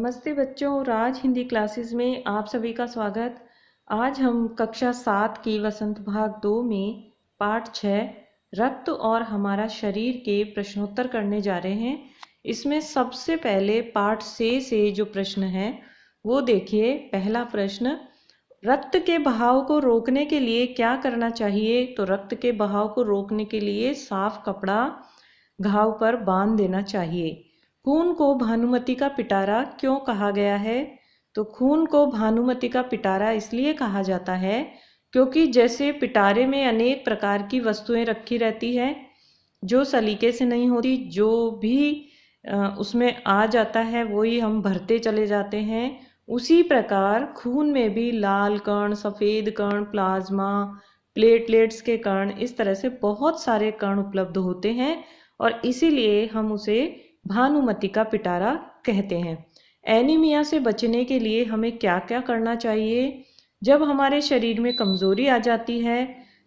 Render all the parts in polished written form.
नमस्ते बच्चों, राज हिंदी क्लासेस में आप सभी का स्वागत। आज हम कक्षा 7 की वसंत भाग 2 में पाठ 6 रक्त और हमारा शरीर के प्रश्नोत्तर करने जा रहे हैं। इसमें सबसे पहले पाठ से जो प्रश्न है वो देखिए। पहला प्रश्न, रक्त के बहाव को रोकने के लिए क्या करना चाहिए? तो रक्त के बहाव को रोकने के लिए साफ कपड़ा घाव पर बांध देना चाहिए। खून को भानुमति का पिटारा क्यों कहा गया है? तो खून को भानुमति का पिटारा इसलिए कहा जाता है क्योंकि जैसे पिटारे में अनेक प्रकार की वस्तुएं रखी रहती है जो सलीके से नहीं होती, जो भी उसमें आ जाता है वही हम भरते चले जाते हैं। उसी प्रकार खून में भी लाल कण, सफ़ेद कण, प्लाज्मा, प्लेटलेट्स के कण, इस तरह से बहुत सारे कण उपलब्ध होते हैं और इसीलिए हम उसे भानुमति का पिटारा कहते हैं। एनीमिया से बचने के लिए हमें क्या क्या करना चाहिए? जब हमारे शरीर में कमज़ोरी आ जाती है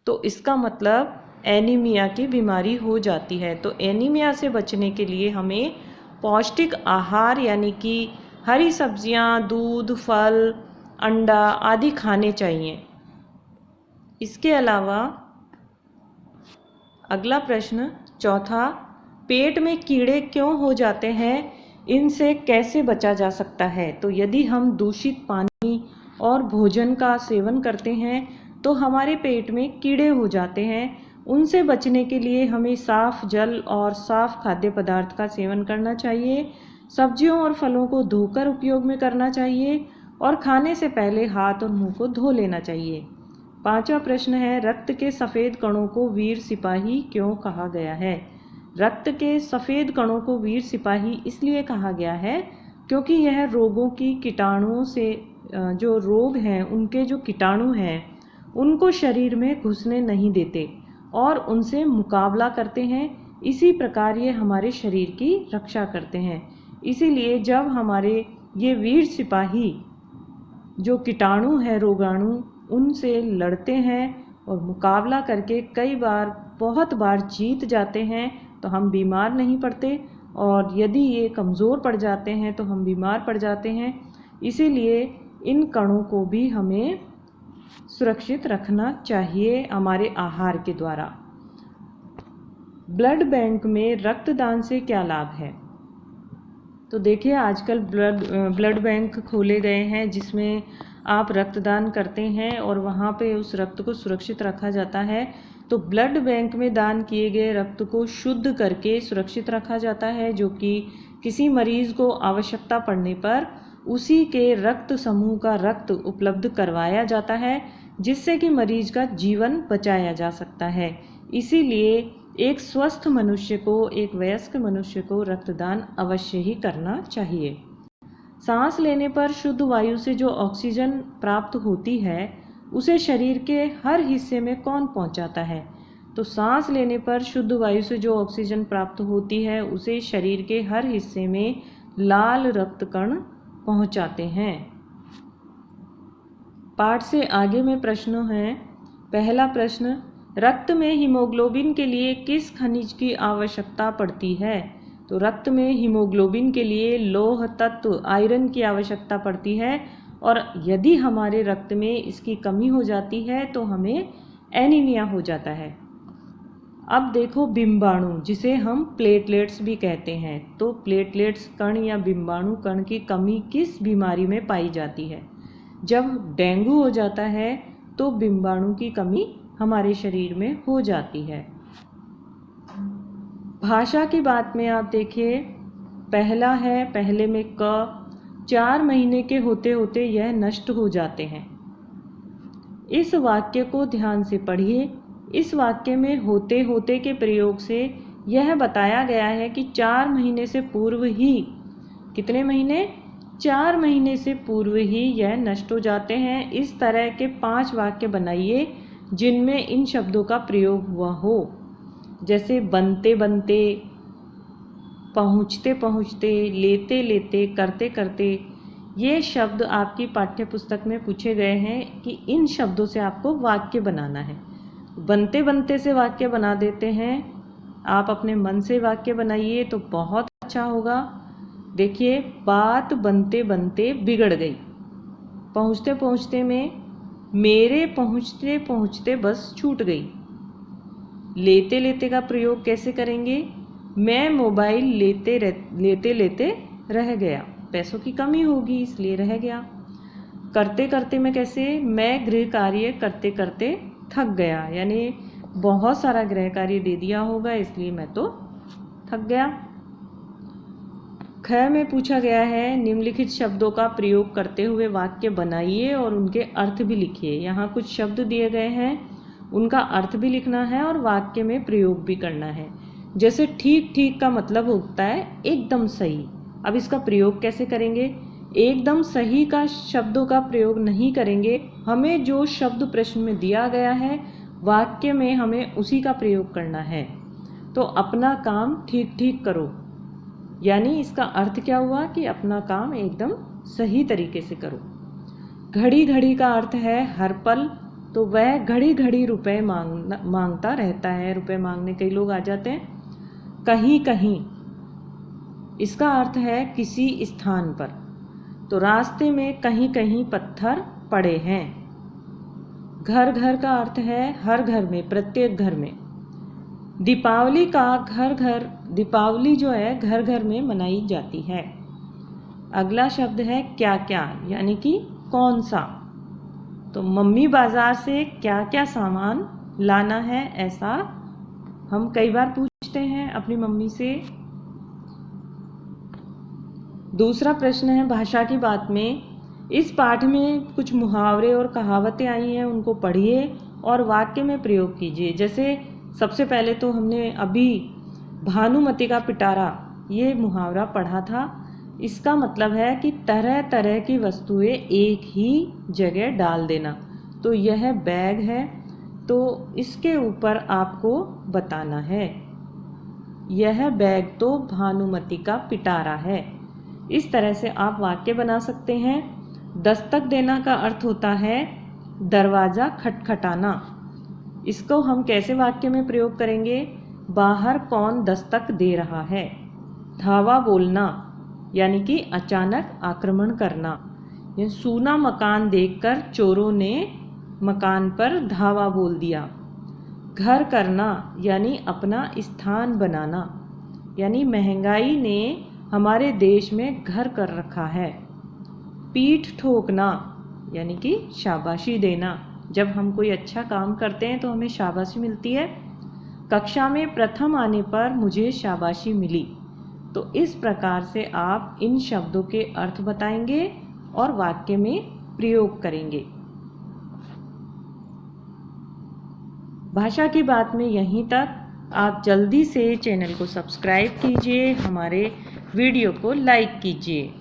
तो इसका मतलब एनीमिया की बीमारी हो जाती है। तो एनीमिया से बचने के लिए हमें पौष्टिक आहार यानी कि हरी सब्जियां, दूध, फल, अंडा आदि खाने चाहिए। इसके अलावा अगला प्रश्न चौथा, पेट में कीड़े क्यों हो जाते हैं? इनसे कैसे बचा जा सकता है? तो यदि हम दूषित पानी और भोजन का सेवन करते हैं तो हमारे पेट में कीड़े हो जाते हैं। उनसे बचने के लिए हमें साफ जल और साफ खाद्य पदार्थ का सेवन करना चाहिए। सब्जियों और फलों को धोकर उपयोग में करना चाहिए और खाने से पहले हाथ और मुंह को धो लेना चाहिए। पांचवा प्रश्न है, रक्त के सफ़ेद कणों को वीर सिपाही क्यों कहा गया है? रक्त के सफ़ेद कणों को वीर सिपाही इसलिए कहा गया है क्योंकि यह रोगों की कीटाणुओं से जो रोग हैं उनके जो कीटाणु हैं उनको शरीर में घुसने नहीं देते और उनसे मुकाबला करते हैं। इसी प्रकार ये हमारे शरीर की रक्षा करते हैं। इसीलिए जब हमारे ये वीर सिपाही जो कीटाणु है, रोगाणु, उनसे लड़ते हैं और मुकाबला करके कई बार, बहुत बार जीत जाते हैं तो हम बीमार नहीं पड़ते, और यदि ये कमज़ोर पड़ जाते हैं तो हम बीमार पड़ जाते हैं। इसीलिए इन कणों को भी हमें सुरक्षित रखना चाहिए हमारे आहार के द्वारा। ब्लड बैंक में रक्तदान से क्या लाभ है? तो देखिए, आजकल ब्लड बैंक खोले गए हैं जिसमें आप रक्तदान करते हैं और वहाँ पे उस रक्त को सुरक्षित रखा जाता है। तो ब्लड बैंक में दान किए गए रक्त को शुद्ध करके सुरक्षित रखा जाता है, जो कि किसी मरीज़ को आवश्यकता पड़ने पर उसी के रक्त समूह का रक्त उपलब्ध करवाया जाता है, जिससे कि मरीज का जीवन बचाया जा सकता है। इसीलिए एक स्वस्थ मनुष्य को, एक वयस्क मनुष्य को रक्तदान अवश्य ही करना चाहिए। सांस लेने पर शुद्ध वायु से जो ऑक्सीजन प्राप्त होती है उसे शरीर के हर हिस्से में कौन पहुंचाता है? तो सांस लेने पर शुद्ध वायु से जो ऑक्सीजन प्राप्त होती है उसे शरीर के हर हिस्से में लाल रक्त कण पहुंचाते हैं। पाठ से आगे में प्रश्न है। पहला प्रश्न, रक्त में हीमोग्लोबिन के लिए किस खनिज की आवश्यकता पड़ती है? तो रक्त में हीमोग्लोबिन के लिए लौह तत्व आयरन की आवश्यकता पड़ती है, और यदि हमारे रक्त में इसकी कमी हो जाती है तो हमें एनीमिया हो जाता है। अब देखो, बिंबाणु, जिसे हम प्लेटलेट्स भी कहते हैं, तो प्लेटलेट्स कण या बिंबाणु कण की कमी किस बीमारी में पाई जाती है? जब डेंगू हो जाता है तो बिंबाणु की कमी हमारे शरीर में हो जाती है। भाषा की बात में आप देखिए, पहला है, पहले में क, 4 महीने के होते होते यह नष्ट हो जाते हैं। इस वाक्य को ध्यान से पढ़िए। इस वाक्य में होते होते के प्रयोग से यह बताया गया है कि 4 महीने से पूर्व ही, कितने महीने? 4 महीने से पूर्व ही यह नष्ट हो जाते हैं। इस तरह के 5 वाक्य बनाइए जिनमें इन शब्दों का प्रयोग हुआ हो, जैसे बनते बनते, पहुँचते पहुँचते, लेते लेते, करते करते। ये शब्द आपकी पाठ्य पुस्तक में पूछे गए हैं कि इन शब्दों से आपको वाक्य बनाना है। बनते बनते से वाक्य बना देते हैं, आप अपने मन से वाक्य बनाइए तो बहुत अच्छा होगा। देखिए, बात बनते बनते बिगड़ गई। पहुँचते पहुँचते में मेरे पहुँचते पहुँचते बस छूट गई। लेते लेते का प्रयोग कैसे करेंगे? मैं मोबाइल लेते लेते रह गया। पैसों की कमी होगी इसलिए रह गया। करते करते में कैसे? मैं गृह कार्य करते करते थक गया, यानी बहुत सारा गृह कार्य दे दिया होगा इसलिए मैं तो थक गया। ख में पूछा गया है, निम्नलिखित शब्दों का प्रयोग करते हुए वाक्य बनाइए और उनके अर्थ भी लिखिए। यहाँ कुछ शब्द दिए गए हैं, उनका अर्थ भी लिखना है और वाक्य में प्रयोग भी करना है। जैसे ठीक ठीक का मतलब होता है एकदम सही। अब इसका प्रयोग कैसे करेंगे? एकदम सही का शब्दों का प्रयोग नहीं करेंगे। हमें जो शब्द प्रश्न में दिया गया है वाक्य में हमें उसी का प्रयोग करना है। तो अपना काम ठीक ठीक करो, यानी इसका अर्थ क्या हुआ कि अपना काम एकदम सही तरीके से करो। घड़ी घड़ी का अर्थ है हर पल, तो वह घड़ी घड़ी रुपए मांगता रहता है। रुपए मांगने कई लोग आ जाते हैं। कहीं कहीं, इसका अर्थ है किसी स्थान पर, तो रास्ते में कहीं कहीं पत्थर पड़े हैं। घर घर का अर्थ है हर घर में, प्रत्येक घर में। दीपावली का दीपावली जो है घर घर में मनाई जाती है। अगला शब्द है क्या क्या, यानी कि कौन सा। तो मम्मी बाजार से क्या क्या सामान लाना है, ऐसा हम कई बार पूछते हैं अपनी मम्मी से। दूसरा प्रश्न है भाषा की बात में। इस पाठ में कुछ मुहावरे और कहावतें आई हैं, उनको पढ़िए और वाक्य में प्रयोग कीजिए। जैसे सबसे पहले तो हमने अभी भानुमति का पिटारा ये मुहावरा पढ़ा था। इसका मतलब है कि तरह तरह की वस्तुएं एक ही जगह डाल देना। तो यह बैग है, तो इसके ऊपर आपको बताना है यह बैग तो भानुमति का पिटारा है। इस तरह से आप वाक्य बना सकते हैं। दस्तक देना का अर्थ होता है दरवाज़ा खटखटाना। इसको हम कैसे वाक्य में प्रयोग करेंगे? बाहर कौन दस्तक दे रहा है। धावा बोलना, यानी कि अचानक आक्रमण करना। यह सूना मकान देखकर चोरों ने मकान पर धावा बोल दिया। घर करना, यानी अपना स्थान बनाना, यानी महंगाई ने हमारे देश में घर कर रखा है। पीठ ठोकना, यानी कि शाबाशी देना। जब हम कोई अच्छा काम करते हैं तो हमें शाबाशी मिलती है। कक्षा में प्रथम आने पर मुझे शाबाशी मिली। तो इस प्रकार से आप इन शब्दों के अर्थ बताएंगे और वाक्य में प्रयोग करेंगे। भाषा की बात में यहीं तक। आप जल्दी से चैनल को सब्सक्राइब कीजिए, हमारे वीडियो को लाइक कीजिए।